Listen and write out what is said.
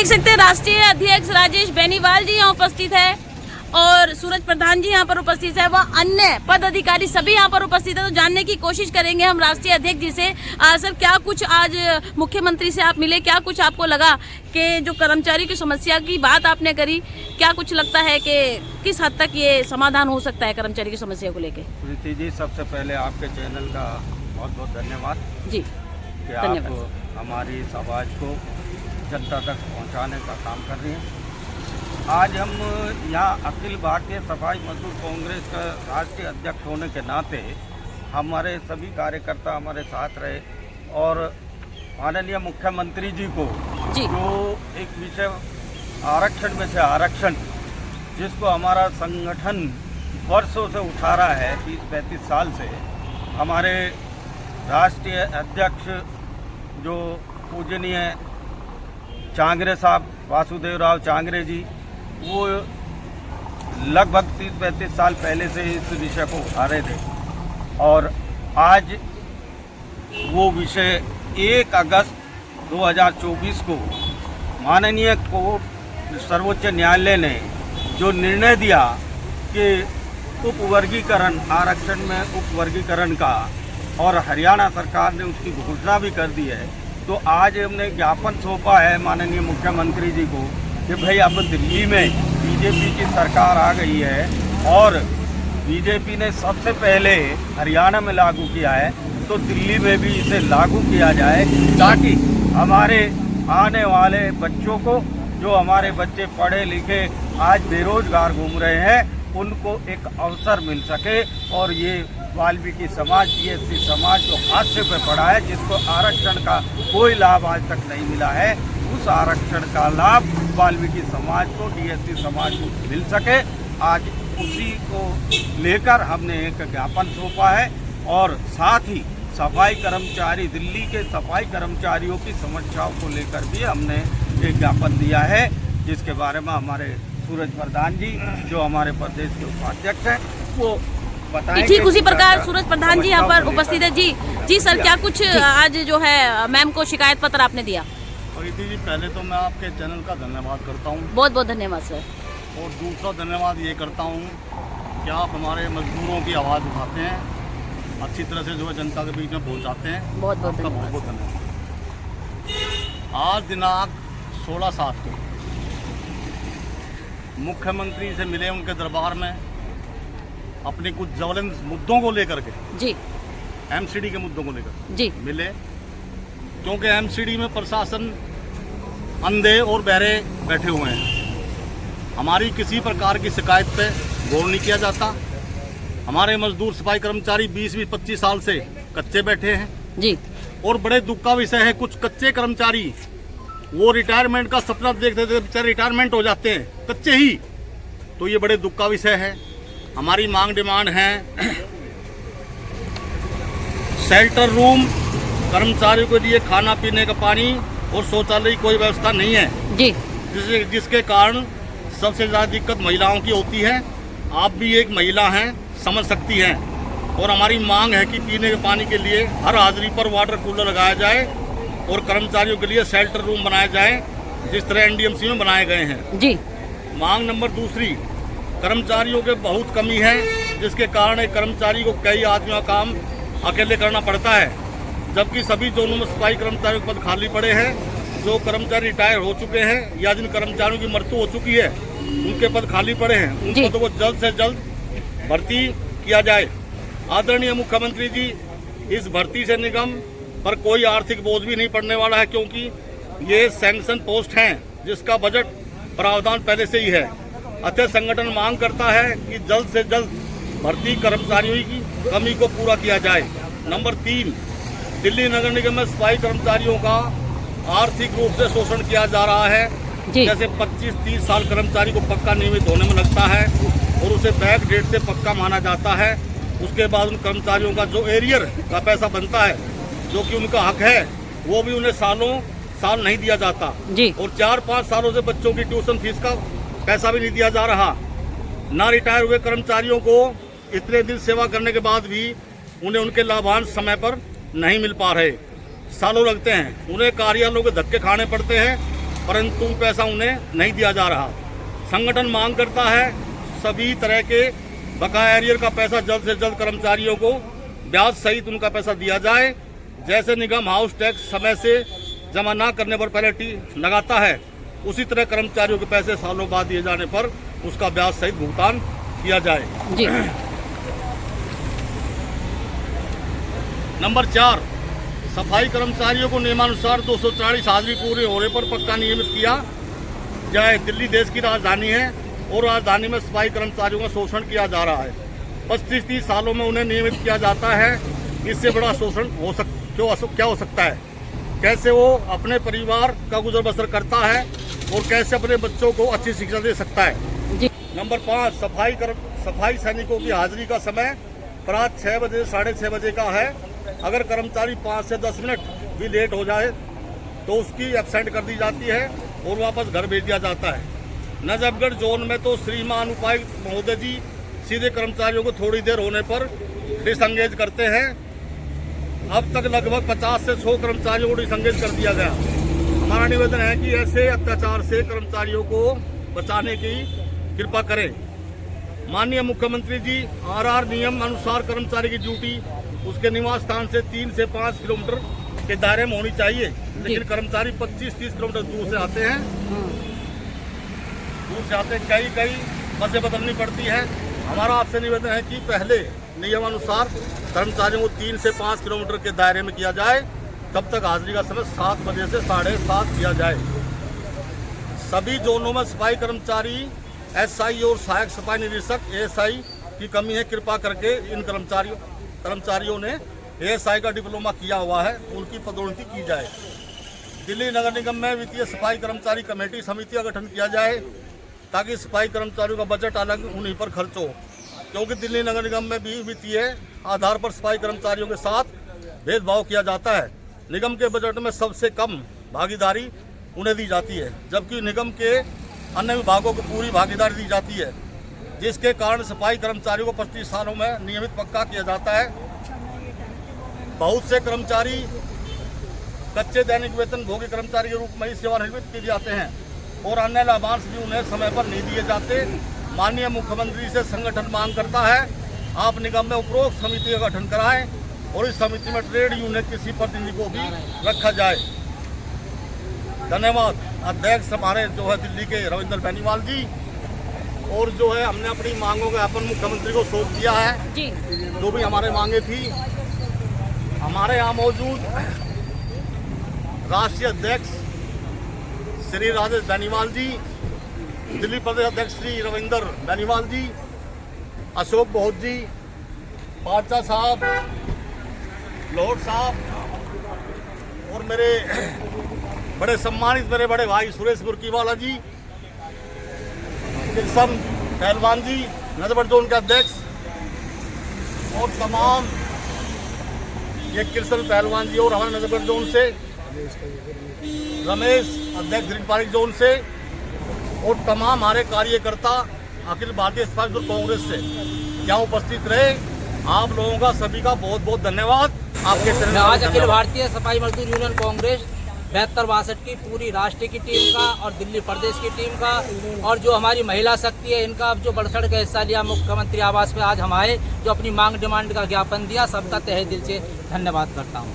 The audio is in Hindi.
सकते हैं राष्ट्रीय अध्यक्ष राजेश बेनीवाल जी यहाँ उपस्थित है और सूरज प्रधान जी यहाँ पर उपस्थित है, वह अन्य पद अधिकारी सभी यहाँ पर उपस्थित है। तो जानने की कोशिश करेंगे हम राष्ट्रीय अध्यक्ष जी से। सर, क्या कुछ आज मुख्यमंत्री से आप मिले, क्या कुछ आपको लगा कि जो कर्मचारी की समस्या की बात आपने करी, क्या कुछ लगता है कि किस हद तक ये समाधान हो सकता है कर्मचारी की समस्या को लेकर? प्रीति जी, सबसे पहले आपके चैनल का बहुत बहुत धन्यवाद जी, कि आप हमारी इस आवाज़ को जनता तक पहुंचाने का काम कर रही हैं। आज हम यहाँ अखिल भारतीय सफाई मजदूर कांग्रेस का राष्ट्रीय अध्यक्ष होने के नाते हमारे सभी कार्यकर्ता हमारे साथ रहे और माननीय मुख्यमंत्री जी को जो एक विषय आरक्षण में से आरक्षण, जिसको हमारा संगठन वर्षों से उठा रहा है, 30-35 साल से, हमारे राष्ट्रीय अध्यक्ष जो पूजनीय चांगरे साहब, वासुदेव राव चांगरे जी, वो लगभग 30-35 साल पहले से इस विषय को उठा रहे थे और आज वो विषय 1 अगस्त 2024 को माननीय कोर्ट सर्वोच्च न्यायालय ने जो निर्णय दिया कि उपवर्गीकरण, आरक्षण में उपवर्गीकरण का, और हरियाणा सरकार ने उसकी घोषणा भी कर दी है। तो आज हमने ज्ञापन सौंपा है माननीय मुख्यमंत्री जी को कि भाई अब दिल्ली में बीजेपी की सरकार आ गई है और बीजेपी ने सबसे पहले हरियाणा में लागू किया है, तो दिल्ली में भी इसे लागू किया जाए ताकि हमारे आने वाले बच्चों को, जो हमारे बच्चे पढ़े लिखे आज बेरोजगार घूम रहे हैं, उनको एक अवसर मिल सके। और ये वाल्मीकि समाज, DSC समाज जो हादसे पे पड़ा है, जिसको आरक्षण का कोई लाभ आज तक नहीं मिला है, उस आरक्षण का लाभ वाल्मीकि समाज को, DSC समाज को मिल सके। आज उसी को लेकर हमने एक ज्ञापन सौंपा है और साथ ही सफाई कर्मचारी, दिल्ली के सफाई कर्मचारियों की समस्याओं को लेकर भी हमने एक ज्ञापन दिया है, जिसके बारे में हमारे सूरज प्रधान जी, जो हमारे प्रदेश के उपाध्यक्ष हैं, वो बताएंगे। ठीक उसी प्रकार सूरज प्रधान जी यहाँ पर उपस्थित है। जी सर, क्या कुछ आज जो है मैम को शिकायत पत्र आपने दिया? प्रीति जी, पहले तो मैं आपके चैनल का धन्यवाद करता हूँ। बहुत बहुत धन्यवाद सर। और दूसरा धन्यवाद ये करता हूँ कि आप हमारे मजदूरों की आवाज़ उठाते हैं, अच्छी तरह से जो है जनता के बीच में पहुँचाते हैं। बहुत बहुत धन्यवाद। आज दिनांक 16/7 को मुख्यमंत्री से मिले, उनके दरबार में अपने कुछ ज्वलंत मुद्दों को लेकर के, जी, MCD के मुद्दों को लेकर जी मिले, क्योंकि MCD में प्रशासन अंधे और बहरे बैठे हुए हैं। हमारी किसी प्रकार की शिकायत पे गौर नहीं किया जाता। हमारे मजदूर सफाई कर्मचारी 20-25 साल से कच्चे बैठे हैं जी। और बड़े दुख का विषय है, कुछ कच्चे कर्मचारी वो रिटायरमेंट का सपना देखते थे, बेचारे रिटायरमेंट हो जाते हैं कच्चे ही। तो ये बड़े दुख का विषय है। हमारी मांग डिमांड है शेल्टर रूम, कर्मचारियों के लिए खाना पीने का पानी और शौचालय की कोई व्यवस्था नहीं है जी, जिसके कारण सबसे ज़्यादा दिक्कत महिलाओं की होती है। आप भी एक महिला हैं, समझ सकती हैं। और हमारी मांग है कि पीने के पानी के लिए हर हाजिरी पर वाटर कूलर लगाया जाए और कर्मचारियों के लिए शेल्टर रूम बनाए जाए, जिस तरह NDMC में बनाए गए हैं जी। मांग नंबर दूसरी, कर्मचारियों के बहुत कमी है, जिसके कारण एक कर्मचारी को कई आदमियों का काम अकेले करना पड़ता है, जबकि सभी जोनों में सफाई कर्मचारियों के पद खाली पड़े हैं। जो कर्मचारी रिटायर हो चुके हैं या जिन कर्मचारियों की मृत्यु हो चुकी है, उनके पद खाली पड़े हैं, उन पदों को जल्द से जल्द भर्ती किया जाए। आदरणीय मुख्यमंत्री जी, इस भर्ती से निगम पर कोई आर्थिक बोझ भी नहीं पड़ने वाला है, क्योंकि ये सैंक्शन पोस्ट हैं जिसका बजट प्रावधान पहले से ही है। अतः संगठन मांग करता है कि जल्द से जल्द भर्ती कर्मचारियों की कमी को पूरा किया जाए। नंबर 3, दिल्ली नगर निगम में सफाई कर्मचारियों का आर्थिक रूप से शोषण किया जा रहा है। जैसे 25-30 साल कर्मचारी को पक्का नियमित होने में लगता है और उसे बैक डेट से पक्का माना जाता है। उसके बाद उन कर्मचारियों का जो एरियर का पैसा बनता है, जो कि उनका हक है, वो भी उन्हें साल नहीं दिया जाता जी। और 4-5 सालों से बच्चों की ट्यूशन फीस का पैसा भी नहीं दिया जा रहा। ना रिटायर हुए कर्मचारियों को इतने दिन सेवा करने के बाद भी उन्हें उनके लाभांश समय पर नहीं मिल पा रहे, सालों लगते हैं। उन्हें कार्यालयों के धक्के खाने पड़ते हैं परंतु पैसा उन्हें नहीं दिया जा रहा। संगठन मांग करता है सभी तरह के बकाया एरियर का पैसा जल्द से जल्द कर्मचारियों को ब्याज सहित उनका पैसा दिया जाए। जैसे निगम हाउस टैक्स समय से जमा न करने पर पेनल्टी लगाता है, उसी तरह कर्मचारियों के पैसे सालों बाद दिए जाने पर उसका ब्याज सहित भुगतान किया जाए। जी। नंबर 4, सफाई कर्मचारियों को नियमानुसार 240 हाजिरी पूरे होने पर पक्का नियमित किया जाए। दिल्ली देश की राजधानी है और राजधानी में सफाई कर्मचारियों का शोषण किया जा रहा है। 25-30 सालों में उन्हें नियमित किया जाता है। इससे बड़ा शोषण क्या हो सकता है? कैसे वो अपने परिवार का गुजर बसर करता है और कैसे अपने बच्चों को अच्छी शिक्षा दे सकता है? जी। नंबर 5, सफाई सैनिकों की हाजिरी का समय प्रातः 6 बजे 6:30 बजे का है। अगर कर्मचारी 5 से 10 मिनट भी लेट हो जाए तो उसकी एब्सेंट कर दी जाती है और वापस घर भेज दिया जाता है। नजफगढ़ जोन में तो श्रीमान उपायुक्त महोदय जी सीधे कर्मचारियों को थोड़ी देर होने पर डिसंगेज करते हैं। अब तक लगभग 50 से 100 कर्मचारियों को डिसंगेज कर दिया गया। हमारा निवेदन है कि ऐसे अत्याचार से कर्मचारियों को बचाने की कृपा करें। माननीय मुख्यमंत्री जी, आरआर नियम अनुसार कर्मचारी की ड्यूटी उसके निवास स्थान से 3 से 5 किलोमीटर के दायरे में होनी चाहिए, लेकिन कर्मचारी 25-30 किलोमीटर दूर से आते हैं। कई बसें बदलनी पड़ती है। हमारा आपसे निवेदन है कि पहले नियमानुसार कर्मचारियों को 3 से 5 किलोमीटर के दायरे में किया जाए। तब तक हाजिरी का समय 7 बजे से 7:30 किया जाए। सभी जोनों में सफाई कर्मचारी, एसआई और सहायक सफाई निरीक्षक एएसआई की कमी है। कृपा करके इन कर्मचारियों ने एएसआई का डिप्लोमा किया हुआ है, उनकी पदोन्नति की जाए। दिल्ली नगर निगम में वित्तीय सफाई कर्मचारी कमेटी समिति का गठन किया जाए ताकि सफाई कर्मचारियों का बजट अलग उन्हीं पर खर्च हो, क्योंकि दिल्ली नगर निगम में भी वित्तीय आधार पर सफाई कर्मचारियों के साथ भेदभाव किया जाता है। निगम के बजट में सबसे कम भागीदारी उन्हें दी जाती है, जबकि निगम के अन्य विभागों को पूरी भागीदारी दी जाती है, जिसके कारण सफाई कर्मचारियों को 25 सालों में नियमित पक्का किया जाता है। बहुत से कर्मचारी कच्चे दैनिक वेतन भोगी कर्मचारी के रूप में ही सेवानिवृत्त किए जाते हैं और अन्य लाभांश भी उन्हें समय पर नहीं दिए जाते। माननीय मुख्यमंत्री से संगठन मांग करता है, आप निगम में उपरोक्त समिति का गठन कराएं और इस समिति में ट्रेड यूनियन किसी प्रतिनिधि को भी रखा जाए। धन्यवाद। अध्यक्ष हमारे जो है दिल्ली के रविंदर बेनीवाल जी, और जो है हमने अपनी मांगों का अपन मुख्यमंत्री को सौंप दिया है जी। जो भी हमारे मांगे थी, हमारे यहाँ मौजूद राष्ट्रीय अध्यक्ष श्री राजेश बेनीवाल जी, दिल्ली प्रदेश अध्यक्ष श्री रविंदर बेनीवाल जी, अशोक बहुत जी, बादशाह साहब, लोहट साहब और मेरे बड़े सम्मानित मेरे बड़े भाई सुरेश बुर्कीवाला जी, किशन पहलवान जी, नजफगढ़ जोन के अध्यक्ष, और तमाम ये किशन पहलवान जी और हमारे नजफगढ़ जोन से रमेश अध्यक्ष ग्रीन पार्टी जोन से, और तमाम हमारे कार्यकर्ता अखिल भारतीय सफाई मजदूर कांग्रेस से यहाँ उपस्थित रहे। आप लोगों का सभी का बहुत बहुत धन्यवाद। आपके आज अखिल भारतीय सफाई मजदूर यूनियन कांग्रेस 72-62 की पूरी राष्ट्रीय की टीम का और दिल्ली प्रदेश की टीम का और जो हमारी महिला शक्ति है, इनका जो बढ़ चढ़ के हिस्सा लिया मुख्यमंत्री आवास पे आज हम आए, जो अपनी मांग डिमांड का ज्ञापन दिया, सबका तहे दिल से धन्यवाद करता हूँ।